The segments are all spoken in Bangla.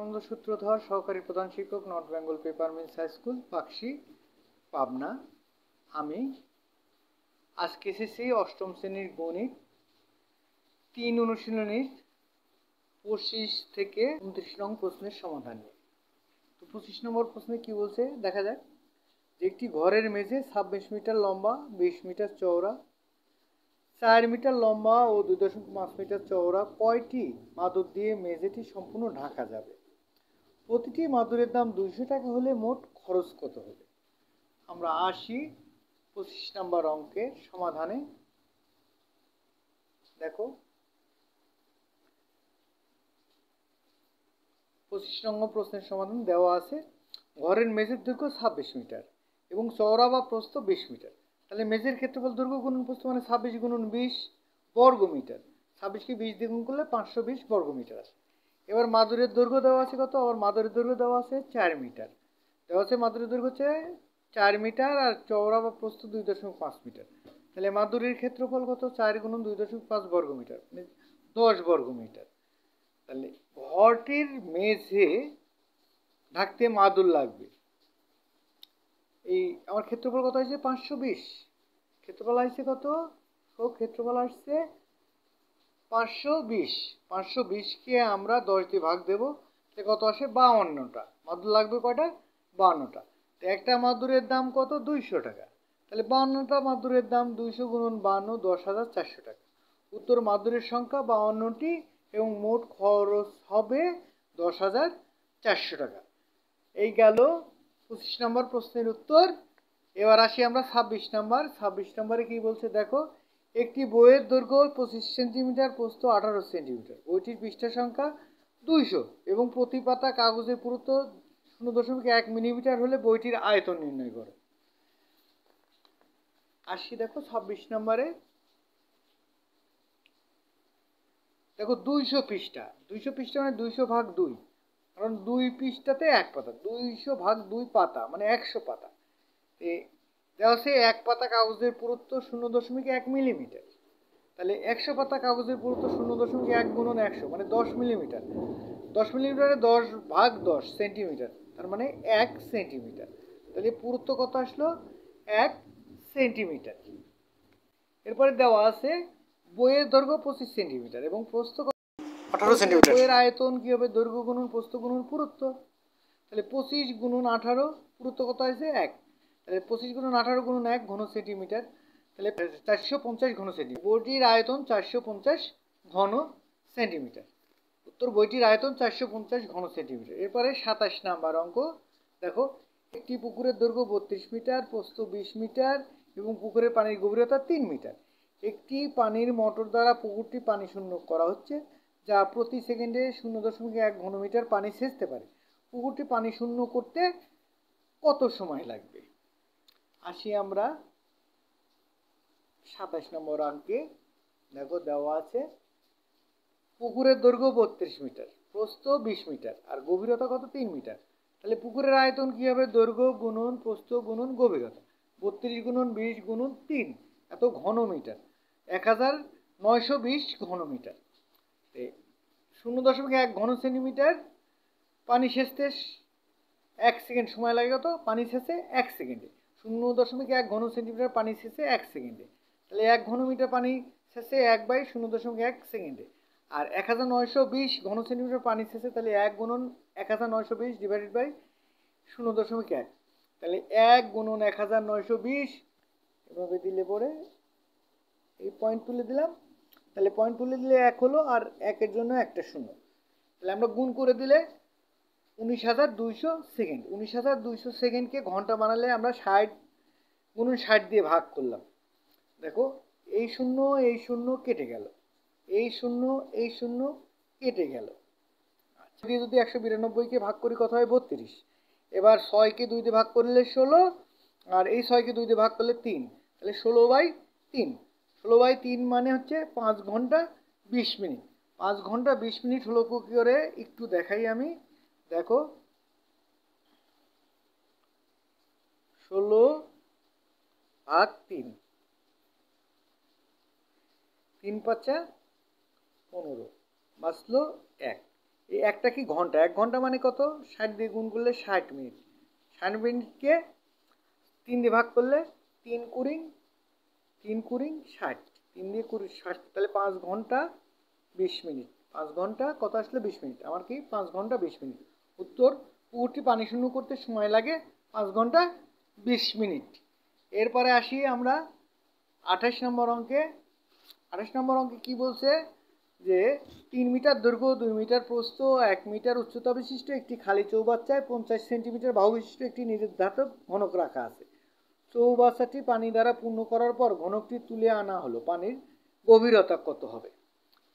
আনন্দ সূত্রধর, সহকারী প্রধান শিক্ষক, north Bengal paper mills high school, Pakshi, Pabna. আমি আজকে এসেছি অষ্টম শ্রেণীর গণিত 3 অনুশীলনীর 25 থেকে 29 নং প্রশ্নের সমাধান নিয়ে। তো 25 নম্বর প্রশ্নে কি বলছে দেখা যাক। যে একটি ঘরের মেঝে 26 মিটার লম্বা, 20 মিটার চওড়া, 4 মিটার লম্বা ও 2.5 মিটার চওড়া কয়টি মাদুর দিয়ে মেঝেটি সম্পূর্ণ ঢাকা যাবে? প্রতিটি মাদুরের দাম 200 টাকা হলে মোট খরচ কত হবে? আমরা আসি 25 নম্বর অঙ্কের সমাধানে। দেখো 25 নম্বর প্রশ্নের সমাধান দেওয়া আছে। ঘরের মেঝের দৈর্ঘ্য 26 মিটার এবং চওড়া বা প্রস্থ 20 মিটার। তাহলে মেঝের ক্ষেত্রফল দৈর্ঘ্য গুণন প্রস্থ মানে 26 গুণন 20 বর্গ মিটার। 26কে 20 দিয়ে গুণ করলে 520 বর্গ মিটার আসে। এবার মাদুরের দৈর্ঘ্য দেওয়া আছে কত? আবার মাদুরের দৈর্ঘ্য দেওয়া আছে 4 মিটার। দেওয়া আছে মাদুরের দৈর্ঘ্য হচ্ছে 4 মিটার আর চওড়া বা প্রস্থ 2.5 মিটার। তাহলে মাদুরের ক্ষেত্রফল কত? 4 গুণন 2.5 বর্গ মিটার, 10 বর্গ মিটার। তাহলে ঘরটির মেঝে ঢাকতে মাদুর লাগবে। এই আমার ক্ষেত্রফল কত হয়েছে? 520। ক্ষেত্রফল আসছে কত? ক্ষেত্রফল আসছে 520। 520কে আমরা 10 দিয়ে ভাগ দেব, তাহলে কত আসে? 52টা। মাদুর লাগবে কয়টা? 52টা। তো একটা মাদুরের দাম কত? 200 টাকা। তাহলে 52টা মাদুরের দাম 200 গুণন 52, 10,400 টাকা। উত্তর মাদুরের সংখ্যা 52টি এবং মোট খরচ হবে 10,400 টাকা। এই গেল 25 নম্বর প্রশ্নের উত্তর। এবার আসি আমরা 26 নম্বর। 26 নম্বরে কি বলছে দেখো। একটি বইয়ের দৈর্ঘ্য 25 সেন্টিমিটার, প্রস্থ 18 সেন্টিমিটার। বইটির পৃষ্ঠা সংখ্যা 200 এবং প্রতি পাতা কাগজের পুরুত্ব 0.1 মিলিমিটার হলে বইটির আয়তন নির্ণয় করো। আসি দেখো 26 নম্বরে। দেখো 200 পৃষ্ঠা। 200 পৃষ্ঠা মানে 200 ভাগ 2, কারণ 2 পৃষ্ঠাতে 1 পাতা। 200 ভাগ 2 পাতা মানে 100 পাতা। দেওয়া আছে 1 পাতা কাগজের পুরুত্ব 0.1 মিলিমিটার। তাহলে 100 পাতা কাগজের পুরুত্ব 0.1 গুণন 100 মানে 10 মিলিমিটার। 10 মিলিমিটারে 10 ভাগ 10 সেন্টিমিটার, তার মানে 1 সেন্টিমিটার। তাহলে পুরুত্ব কত আসলো? 1 সেন্টিমিটার। এরপরে দেওয়া আছে বইয়ের দৈর্ঘ্য 25 সেন্টিমিটার এবং প্রস্থ 18 সেন্টিমিটার। বইয়ের আয়তন কি হবে? দৈর্ঘ্য গুণন প্রস্থ গুণন পুরুত্ব। তাহলে 25 গুণন 18, পুরুত্ব কত আছে? 1। তাহলে 25 গুণন 18 গুণন 1 ঘন সেন্টিমিটার। তাহলে 450 ঘন সেন্টিমিটার। বইটির আয়তন 450 ঘন সেন্টিমিটার। উত্তর বইটির আয়তন 450 ঘন সেন্টিমিটার। এরপরে 27 নাম্বার অঙ্ক। দেখো একটি পুকুরের দৈর্ঘ্য 32 মিটার, প্রস্থ 20 মিটার এবং পুকুরের পানির গভীরতা 3 মিটার। একটি পানির মোটর দ্বারা পুকুরটি পানি শূন্য করা হচ্ছে, যা প্রতি সেকেন্ডে 0.1 ঘনমিটার পানি সেচতে পারে। পুকুরটি পানি শূন্য করতে কত সময় লাগবে? আসি আমরা 27 নম্বর অঙ্কে। দেখো দেওয়া আছে পুকুরের দৈর্ঘ্য 32 মিটার, প্রস্থ 20 মিটার আর গভীরতা কত? 3 মিটার। তাহলে পুকুরের আয়তন কি হবে? দৈর্ঘ্য গুণন প্রস্থ গুণন গভীরতা। 32 গুণন 20 গুণন 3, এত ঘন মিটার, 1920 ঘন মিটার। 0.1 ঘন সেন্টিমিটার পানি সেচতে 1 সেকেন্ড সময় লাগে। কত? পানি সেচে 1 সেকেন্ডে। 0.1 ঘন সেন্টিমিটার পানি সেচে 1 সেকেন্ডে। তাহলে 1 ঘনমিটার পানি সেচে 1/0.1 সেকেন্ডে। আর 1920 ঘন সেন্টিমিটার পানি সেচে, তাহলে 1 গুণন 1920 ডিভাইডেড বাই 0.1। তাহলে 1 গুণন 1920 এভাবে দিলে পরে এই পয়েন্ট তুলে দিলাম। তাহলে পয়েন্ট তুলে দিলে 1 হলো আর 1-এর জন্য একটা শূন্য। তাহলে আমরা গুণ করে দিলে 19,200 সেকেন্ড। 19,200 সেকেন্ডকে ঘন্টা বানালে আমরা 60 গুণন 60 দিয়ে ভাগ করলাম। দেখো এই শূন্য এই শূন্য কেটে গেল, এই শূন্য এই শূন্য কেটে গেল। দিয়ে যদি 192কে ভাগ করি কত হয়? 32। এবার 6কে 2 দিয়ে ভাগ করলে 16 আর এই 6কে 2 দিয়ে ভাগ করলে 3। তাহলে 16/3। 16/3 মানে হচ্ছে 5 ঘন্টা 20 মিনিট। 5 ঘন্টা 20 মিনিট হলো কি করে একটু দেখাই আমি। দেখো 16/3, 3 × 5 = 15, বাঁচলো 1। এই একটা কি ঘন্টা, 1 ঘন্টা মানে কত, 60 দিয়ে গুণ করলে 60 মিনিট, 60 মিনিটকে 3 দিয়ে ভাগ করলে 3 কুড়িং 60, 3 দিয়ে 60, তাহলে 5 ঘন্টা 20 মিনিট, 5 ঘন্টা কত আসলে 20 মিনিট, আমার কি 5 ঘন্টা 20 মিনিট। উত্তর, পুকুরটি পানি শূন্য করতে সময় লাগে 5 ঘন্টা 20 মিনিট। এরপরে আসি আমরা 28 নম্বর অঙ্কে। 28 নম্বর অঙ্কে কি বলছে যে 3 মিটার দৈর্ঘ্য, 2 মিটার প্রস্থ, 1 মিটার উচ্চতা বিশিষ্ট একটি খালি চৌবাচ্চায় 50 সেন্টিমিটার বাহু বিশিষ্ট একটি নিজের ধাতব ঘনক রাখা আছে। চৌবাচ্চাটি পানি দ্বারা পূর্ণ করার পর ঘনকটি তুলে আনা হলো, পানির গভীরতা কত হবে?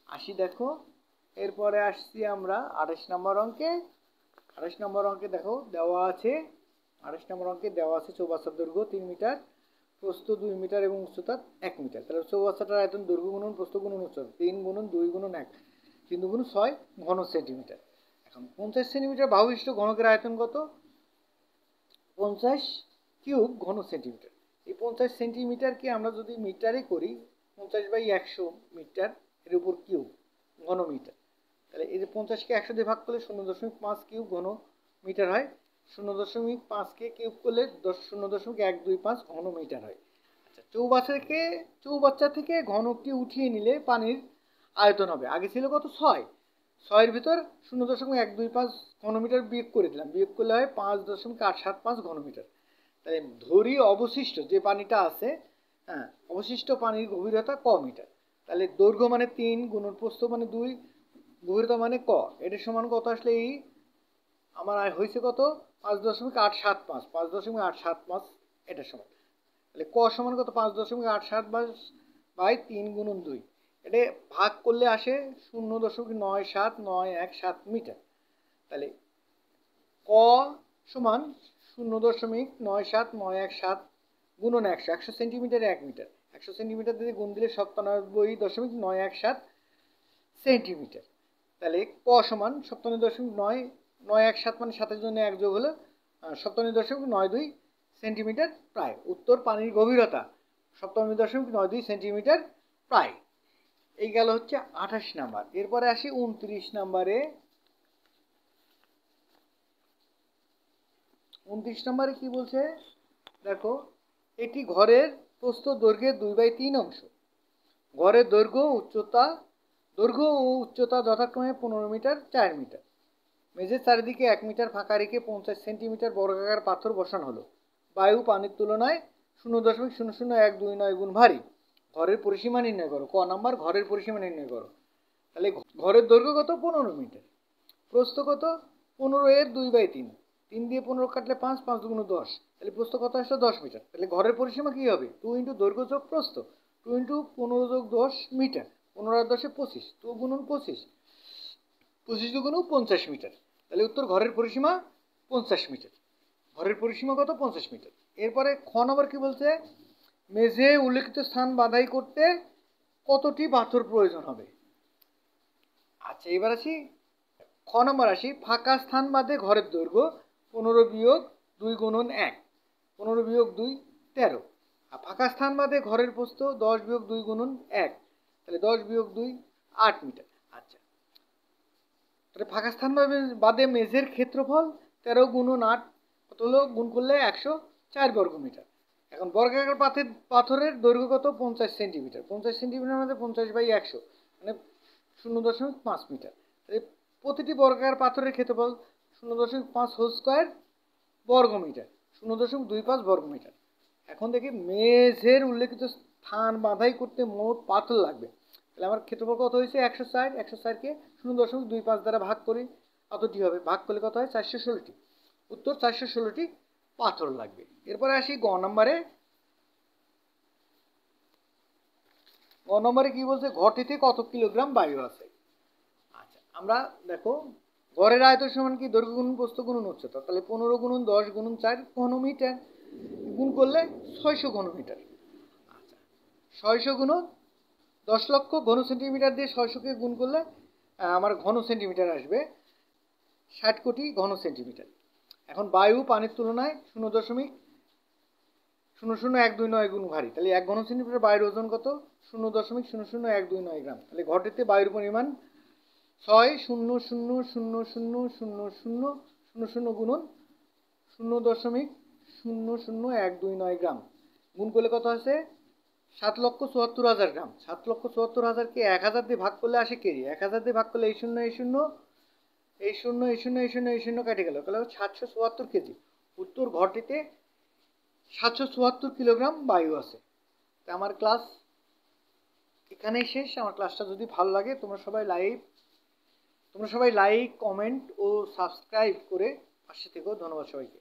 আসি দেখো, এরপরে আসছি আমরা 28 নম্বর অঙ্কে। 28 নম্বর অঙ্কে দেখো দেওয়া আছে, 28 নম্বর অঙ্কে দেওয়া আছে চৌবাচ্চার দৈর্ঘ্য 3 মিটার, প্রস্থ 2 মিটার এবং উচ্চতা 1 মিটার। তাহলে চৌবাচ্চাটার আয়তন দৈর্ঘ্য গুণন প্রস্থ গুণন উচ্চতা 3 গুণন 2 গুণন 1, 3 গুণ 6 ঘন সেন্টিমিটার। এখন 50 সেন্টিমিটার বাহু বিশিষ্ট ঘনকের আয়তন কত? 50 কিউব ঘন সেন্টিমিটার। এই 50 সেন্টিমিটারকে আমরা যদি মিটারে করি, 50/100 মিটার এর উপর কিউব ঘন মিটার। তাহলে এই যে 50কে 100 দিয়ে ভাগ করলে 0.5 কিউব ঘন মিটার হয়, 0.5কে কিউব করলে 0.125 ঘন মিটার হয়। আচ্ছা, চৌবাচ্চা থেকে ঘনকটি উঠিয়ে নিলে পানির আয়তন হবে, আগে ছিল কত 6, 6-এর ভিতর 0.125 ঘনমিটার বিয়োগ করে দিলাম, বিয়োগ করলে হয় 5.875 ঘনমিটার। তাহলে ধরি অবশিষ্ট যে পানিটা আছে, হ্যাঁ, অবশিষ্ট পানির গভীরতা ক মিটার। তাহলে দৈর্ঘ্য মানে 3 গুণন প্রস্থ মানে 2, গভীরতা মানে ক, এটার সমান কত আসলে এই আমার হয়েছে কত 5.875, 5.875 এটার সমান। তাহলে ক সমান কত 5.875 বাই 3 গুণন 2, এটা ভাগ করলে আসে 0.97917 মিটার। তাহলে ক সমান 0.97917 গুণন 100, 100 সেন্টিমিটারে 1 মিটার, 100 সেন্টিমিটার দিয়ে গুণ দিলে 97.917 সেন্টিমিটার। তাহলে ক সমান 97.917 মানে 7-এর জন্য 1 যোগ হলো 97.92 সেন্টিমিটার প্রায়। উত্তর, পানির গভীরতা 97.92 সেন্টিমিটার প্রায়। এই গেল হচ্ছে 28 নাম্বার। এরপরে আসি 29 নাম্বারে। 29 নাম্বারে কি বলছে দেখো, এটি ঘরের প্রস্থ দৈর্ঘ্যের 2/3 অংশ। ঘরের দৈর্ঘ্য ও উচ্চতা যথাক্রমে 15 মিটার 4 মিটার। মেঝের চারিদিকে 1 মিটার ফাঁকা রেখে 50 সেন্টিমিটার বর্গাকার পাথর বসানো হলো। বায়ু পানির তুলনায় 0.00129 গুণ ভারী। ঘরের পরিসীমা নির্ণয় করো। ক নাম্বার, ঘরের পরিসীমা নির্ণয় করো। তাহলে ঘরের দৈর্ঘ্য কত 15 মিটার, প্রস্থ কত 15-এর 2/3, 3 দিয়ে 15 কাটলে 5, 5 দুগুণ 10, তাহলে প্রস্থ কত আসলে 10 মিটার। তাহলে ঘরের পরিসীমা কি হবে 2 ইন্টু দৈর্ঘ্য যোগ প্রস্থ, 2 ইন্টু 15 যোগ 10 মিটার, 15 আর 10-এ 25, 2 গুণন 25, 25 দুগুণ 50 মিটার। তাহলে উত্তর, ঘরের পরিসীমা 50 মিটার। ঘরের পরিসীমা কত 50 মিটার। এরপরে খ নম্বর কি বলছে, মেঝে উল্লেখিত স্থান বাধাই করতে কতটি পাথর প্রয়োজন হবে। আচ্ছা, এবার আসি খ নম্বর আসি, ফাঁকা স্থান বাদে ঘরের দৈর্ঘ্য 15 বিয়োগ 2 গুণন 1, 15 বিয়োগ 2 13। আর ফাঁকা স্থান বাদে ঘরের প্রস্থ 10 বিয়োগ 2 গুণন 1, তাহলে 10 বিয়োগ 2 8 মিটার। আচ্ছা, তাহলে ফাঁকা স্থান বাদে মেঝের ক্ষেত্রফল 13 গুণন 8 কত হলো, গুণ করলে 104 বর্গ মিটার। এখন বর্গাকার পাথরের দৈর্ঘ্য কত 50 সেন্টিমিটার, 50 সেন্টিমিটার মধ্যে 50/100 মানে 0.5 মিটার। প্রতিটি বর্গাকার পাথরের ক্ষেত্রফল 0.5 হোল স্কোয়ার বর্গ মিটার, 0.25 বর্গ মিটার। এখন দেখি মেঝের উল্লেখিত স্থান বাধাই করতে মোট পাথর লাগবে। তাহলে আমার ক্ষেত্রফল কত হয়েছে 104, 104কে 0.25 দ্বারা ভাগ করি, কতটি হবে, ভাগ করলে কত হয় 416টি। উত্তর, 416টি পাথর লাগবে। এরপরে আসি গ নম্বরে। গ নম্বরে কি বলছে, ঘরটিতে কত কিলোগ্রাম বায়ু আছে। আচ্ছা, আমরা দেখো ঘরের আয়তন সমান কি দৈর্ঘ্য গুণন প্রস্থ গুণন উচ্চতা, তাহলে 15 গুণন 10 গুণন 4 ঘন মিটার, গুণ করলে 600 ঘন মিটার। আচ্ছা, 600 গুণন 10 লক্ষ ঘন সেন্টিমিটার দিয়ে 600কে গুণ করলে আমার ঘন সেন্টিমিটার আসবে 60 কোটি ঘন সেন্টিমিটার। এখন বায়ু পানির তুলনায় 0.00129 গুণ ভারী। তাহলে 1 ঘন সেন্টিমিটার বায়ুর ওজন কত 0.00129 গ্রাম। তাহলে ঘরটিতে বায়ুর পরিমাণ 6,000,000,000 গুণন 0.00129 গ্রাম গুণ করলে কত আছে 7,74,000 গ্রাম। 7,74,000কে 1000 দিয়ে ভাগ করলে আসে কেজি। 1000 দিয়ে ভাগ করলে এই শূন্য এই শূন্য এই শূন্য এই শূন্য এই শূন্য এই শূন্য কেটে গেল, তাহলে 774 কেজি। উত্তর ঘরটিতে 774 কিলোগ্রাম বায়ু আছে। তা আমার ক্লাস এখানেই শেষ। আমার ক্লাসটা যদি ভালো লাগে তোমরা সবাই লাইক কমেন্ট ও সাবস্ক্রাইব করে পাশে থেকো। ধন্যবাদ সবাইকে।